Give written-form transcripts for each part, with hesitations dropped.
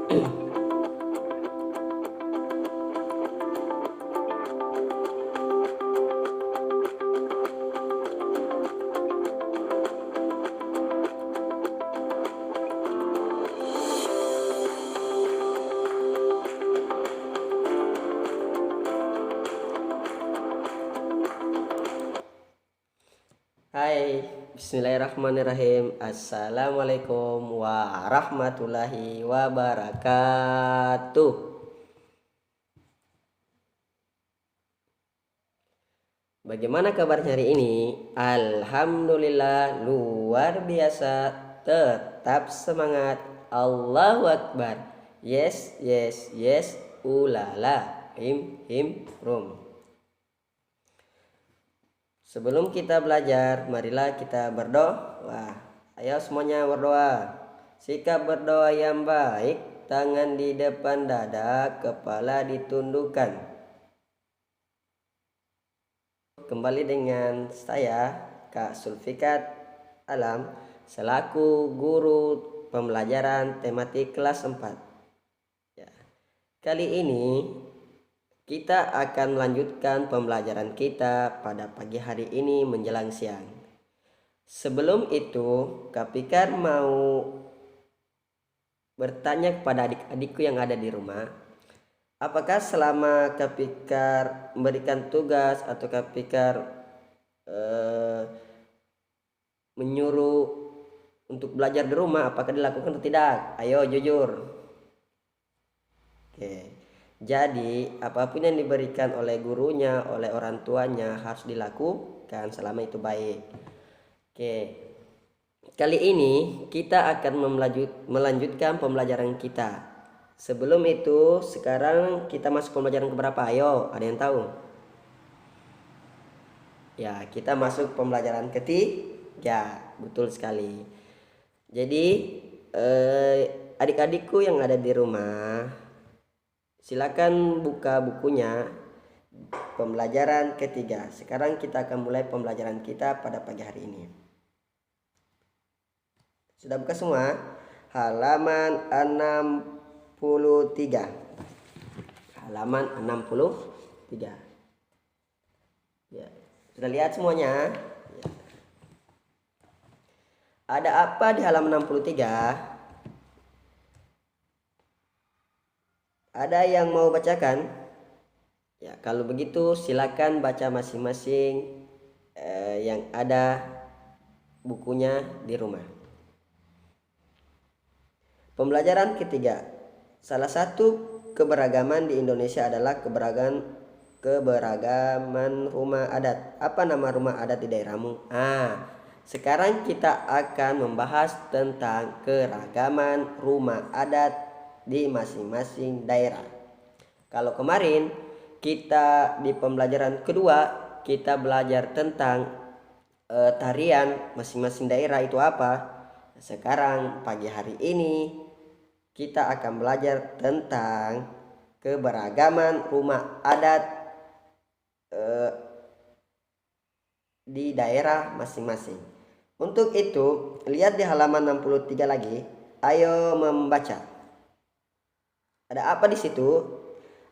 Hai, bismillahirrahmanirrahim. Assalamualaikum warahmatullahi wabarakatuh. Bagaimana kabarnya hari ini? Alhamdulillah, luar biasa. Tetap semangat. Allahu Akbar. Yes, yes, yes. Ulala. Him, rum. Sebelum kita belajar, marilah kita berdoa. Ayo semuanya berdoa. Sikap berdoa yang baik, tangan di depan dada, kepala ditundukkan. Kembali dengan saya, Kak Sulfikat Alam, selaku guru pembelajaran tematik kelas 4. Ya. Kali ini kita akan melanjutkan pembelajaran kita pada pagi hari ini menjelang siang. Sebelum itu, Kak Fikar mau bertanya kepada adik-adikku yang ada di rumah, apakah selama Kak Fikar memberikan tugas atau Kak Fikar menyuruh untuk belajar di rumah, apakah dilakukan atau tidak? Ayo jujur. Oke. Jadi apapun yang diberikan oleh gurunya, oleh orang tuanya harus dilakukan selama itu baik. Oke. Kali ini kita akan melanjutkan pembelajaran kita. Sebelum itu, sekarang kita masuk pembelajaran keberapa? Ayo, ada yang tahu? Ya, kita masuk pembelajaran ketiga. Betul sekali. Jadi adik-adikku yang ada di rumah, silakan buka bukunya pembelajaran ketiga. Sekarang kita akan mulai pembelajaran kita pada pagi hari ini. Sudah buka semua? Halaman 63. Halaman 63. Ya, sudah lihat semuanya? Ya. Ada apa di halaman 63? Ada yang mau bacakan? Ya, kalau begitu silakan baca masing-masing yang ada bukunya di rumah. Pembelajaran ketiga. Salah satu keberagaman di Indonesia adalah keberagaman rumah adat. Apa nama rumah adat di daerahmu? Sekarang kita akan membahas tentang keragaman rumah adat di masing-masing daerah. Kalau kemarin kita di pembelajaran kedua kita belajar tentang tarian masing-masing daerah itu apa. Sekarang pagi hari ini kita akan belajar tentang keberagaman rumah adat di daerah masing-masing. Untuk itu, lihat di halaman 63 lagi. Ayo membaca. Ada apa di situ?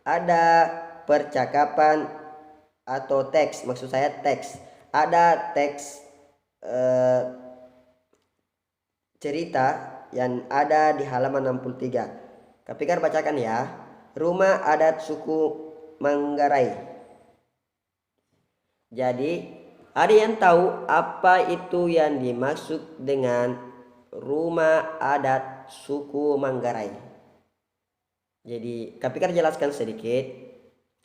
Ada percakapan atau teks, maksud saya teks. Ada teks cerita yang ada di halaman 63. Kak Fikar bacakan ya. Rumah adat suku Manggarai. Jadi, ada yang tahu apa itu yang dimaksud dengan rumah adat suku Manggarai? Jadi, Kak Fikar jelaskan sedikit.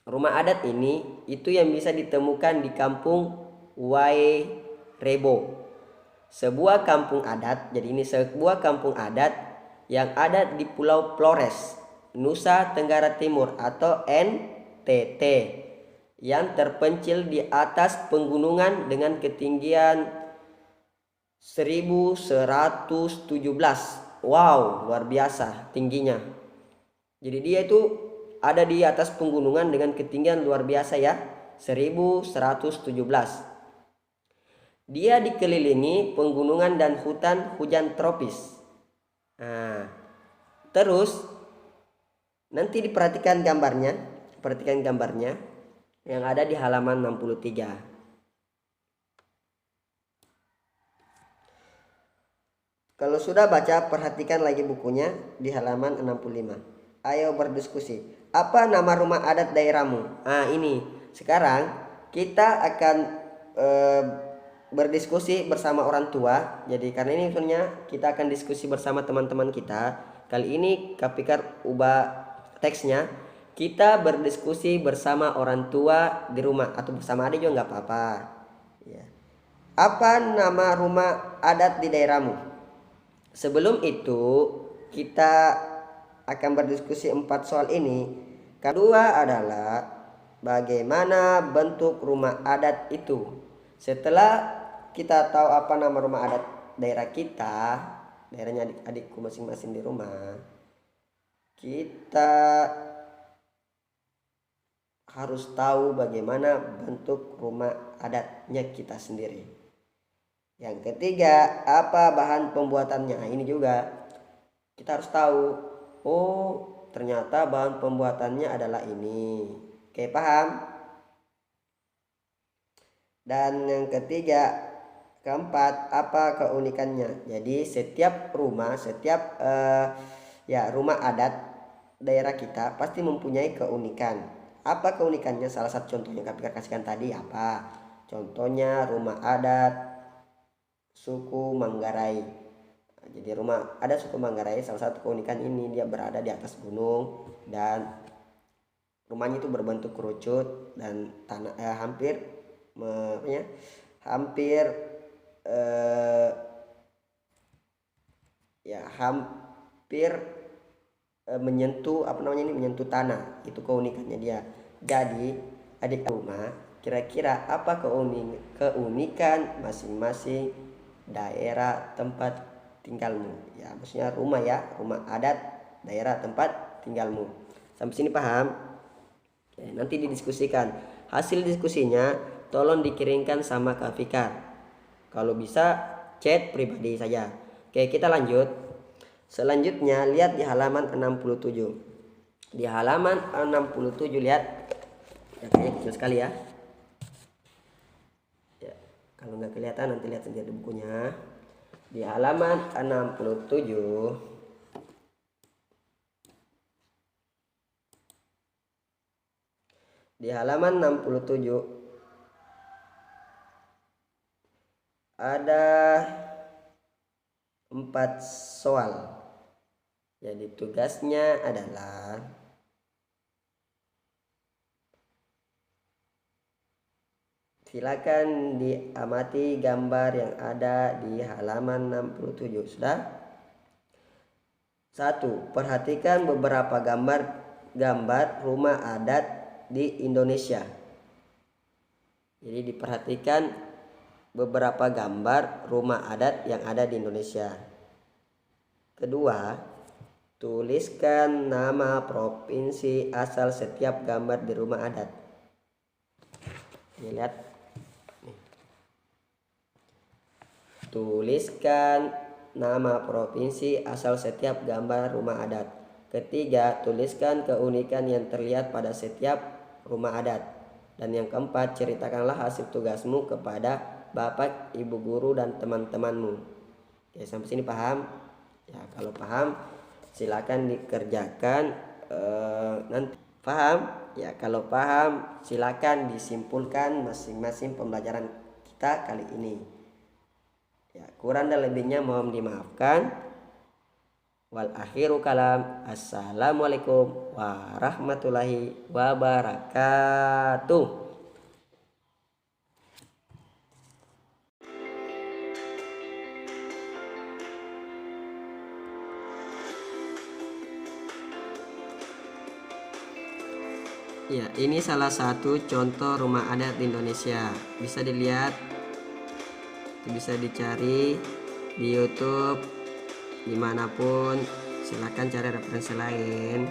Rumah adat ini itu yang bisa ditemukan di kampung Wairebo. Sebuah kampung adat. Jadi ini sebuah kampung adat yang ada di Pulau Flores, Nusa Tenggara Timur atau NTT, yang terpencil di atas pegunungan dengan ketinggian 1117. Wow, luar biasa tingginya. Jadi dia itu ada di atas pegunungan dengan ketinggian luar biasa ya, 1117. Dia dikelilingi pegunungan dan hutan hujan tropis. Terus Nanti diperhatikan gambarnya, perhatikan gambarnya yang ada di halaman 63. Kalau sudah baca, perhatikan lagi bukunya di halaman 65. Ayo berdiskusi. Apa nama rumah adat daerahmu? Nah, ini. Sekarang kita akan berdiskusi bersama orang tua. Jadi karena ini sebenarnya kita akan diskusi bersama teman-teman kita. Kali ini Kak Fikar ubah teksnya. Kita berdiskusi bersama orang tua di rumah atau bersama adik juga nggak apa-apa. Ya. Apa nama rumah adat di daerahmu? Sebelum itu kita akan berdiskusi 4 soal ini. Kedua adalah bagaimana bentuk rumah adat itu. Setelah kita tahu apa nama rumah adat daerah kita, daerahnya adik-adikku masing-masing di rumah, kita harus tahu bagaimana bentuk rumah adatnya kita sendiri. Yang ketiga, apa bahan pembuatannya? Nah, ini juga kita harus tahu. Oh, ternyata bahan pembuatannya adalah ini. Oke, paham? Dan yang ketiga, keempat, apa keunikannya? Jadi setiap rumah, setiap rumah adat daerah kita pasti mempunyai keunikan. Apa keunikannya? Salah satu contohnya yang kami kasihkan tadi apa? Contohnya rumah adat suku Manggarai. Jadi rumah ada suku Manggarai, salah satu keunikan ini dia berada di atas gunung dan rumahnya itu berbentuk kerucut dan tanah hampir menyentuh menyentuh tanah. Itu keunikannya dia. Jadi adik rumah, kira-kira apa keunikan masing-masing daerah tempat tinggalmu? Ya, maksudnya rumah ya, rumah adat daerah tempat tinggalmu. Sampai sini paham? Oke, nanti didiskusikan. Hasil diskusinya tolong dikirimkan sama Kak Fikar. Kalau bisa chat pribadi saja. Oke, kita lanjut. Selanjutnya lihat di halaman 67. Di halaman 67 lihat. Ya, kayaknya kecil sekali ya. Kalau nggak kelihatan nanti lihat sendiri di bukunya. Di halaman 67 ada 4 soal. Jadi tugasnya adalah silakan diamati gambar yang ada di halaman 67. Sudah? 1. Perhatikan beberapa gambar rumah adat di Indonesia. Jadi diperhatikan beberapa gambar rumah adat yang ada di Indonesia. Kedua, tuliskan nama provinsi asal setiap gambar di rumah adat. Ini lihat. Tuliskan nama provinsi asal setiap gambar rumah adat. Ketiga, tuliskan keunikan yang terlihat pada setiap rumah adat. Dan yang keempat, ceritakanlah hasil tugasmu kepada bapak, ibu guru, dan teman-temanmu. Oke, sampai sini paham? Ya, kalau paham, silakan dikerjakan. Nanti paham? Ya, kalau paham, silakan disimpulkan masing-masing pembelajaran kita kali ini. Ya, kurang dan lebihnya mohon dimaafkan. Wal akhiru kalam. Assalamualaikum warahmatullahi wabarakatuh. Ya, ini salah satu contoh rumah adat di Indonesia. Bisa dilihat, bisa dicari di YouTube dimanapun. Silahkan cari referensi lain.